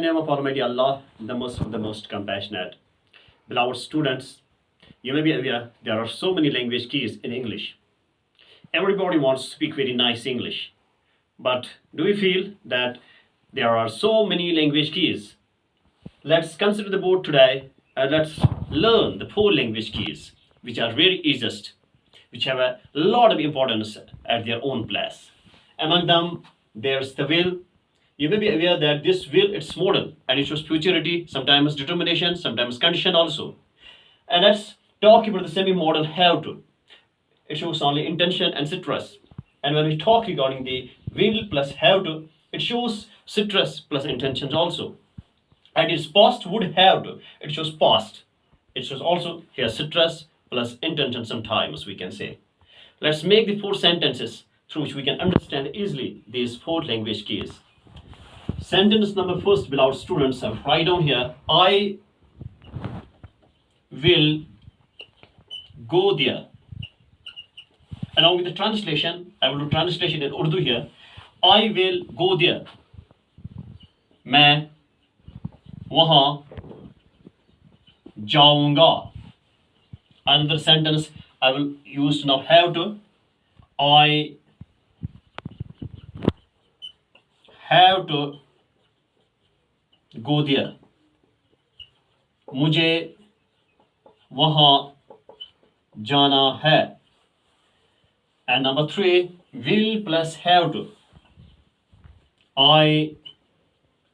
name of Almighty Allah, the most compassionate. Beloved students, you may be aware there are so many language keys in English. Everybody wants to speak very nice English. But do we feel that there are so many language keys? Let's consider the board today and let's learn the 4 language keys, which are very easiest, which have a lot of importance at their own place. Among them, there's the will. You may be aware that this will, it's modal and it shows futurity, sometimes determination, sometimes condition also. And let's talk about the semi-modal have to. It shows only intention and citrus. And when we talk regarding the will plus have to, it shows citrus plus intentions also. And its past would have to, it shows past. It shows also here citrus plus intention sometimes we can say. Let's make the 4 sentences through which we can understand easily these 4 language keys. Sentence number first, beloved students, I've write down here, I will go there. Along with the translation, I will do translation in Urdu here. I will go there. मैं वहाँ जाऊँगा. Another sentence I will use now have to. I have to go there. मुझे वहाँ जाना है. And number 3, will plus have to. I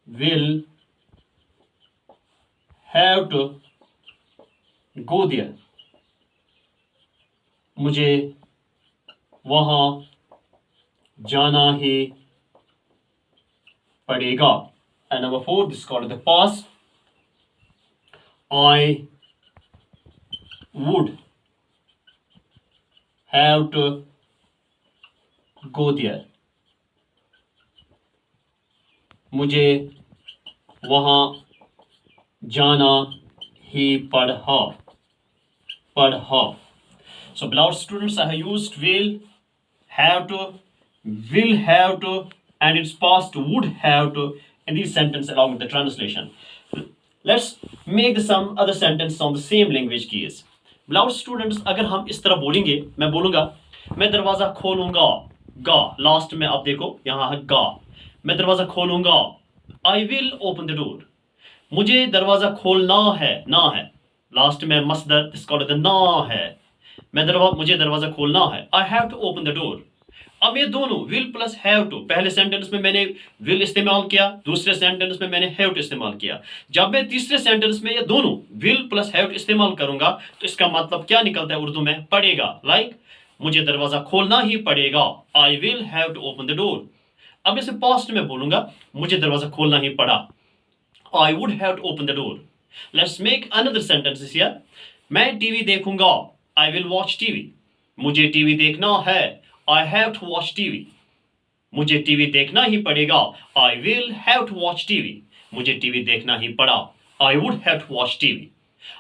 will have to go there. मुझे वहाँ जाना ही पड़ेगा. And number 4, this is called the past. I would have to go there. मुझे वहाँ जाना ही पड़ा. So beloved students, I have used will have to, and its past would have to in these sentences along with the translation. Let's make some other sentences on the same language keys. Beloved students, अगर हम इस तरह बोलेंगे, मैं बोलूँगा मैं दरवाज़ा खोलूँगा. गा लास्ट में आप देखो यहाँ है गा. मैं दरवाज़ा खोलूँगा. I will open the door. मुझे दरवाज़ा खोलना है. ना है लास्ट में मसदर इसका called the ना है. मुझे दरवाज़ा खोलना है. I have to open the door. अब ये दोनों will plus have to, पहले सेंटेंस में मैंने will इस्तेमाल किया, दूसरे सेंटेंस में मैंने have to इस्तेमाल किया. जब मैं तीसरे सेंटेंस में ये दोनों will plus have to इस्तेमाल करूंगा तो इसका मतलब क्या निकलता है उर्दू में? पड़ेगा. लाइक मुझे दरवाजा खोलना ही पड़ेगा. I will have to open the door. अब इसे पास्ट में बोलूंगा मुझे दरवाजा खोलना ही पड़ा. I would have to open the door. Let's make another sentences here. मैं टीवी देखूंगा. I will watch TV. मुझे टीवी देखना है. I have to watch TV. मुझे टीवी देखना ही पड़ेगा. I will have to watch TV. मुझे टीवी देखना ही पड़ा. I would have to watch TV.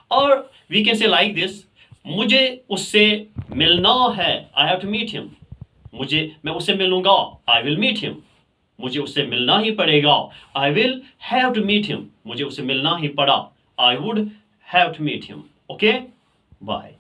Or we can say like this. मुझे उससे मिलना है. I have to meet him. मैं उससे मिलूंगा. I will meet him. मुझे उससे मिलना ही पड़ेगा. I will have to meet him. मुझे उससे मिलना ही पड़ा. I would have to meet him. Okay? Bye.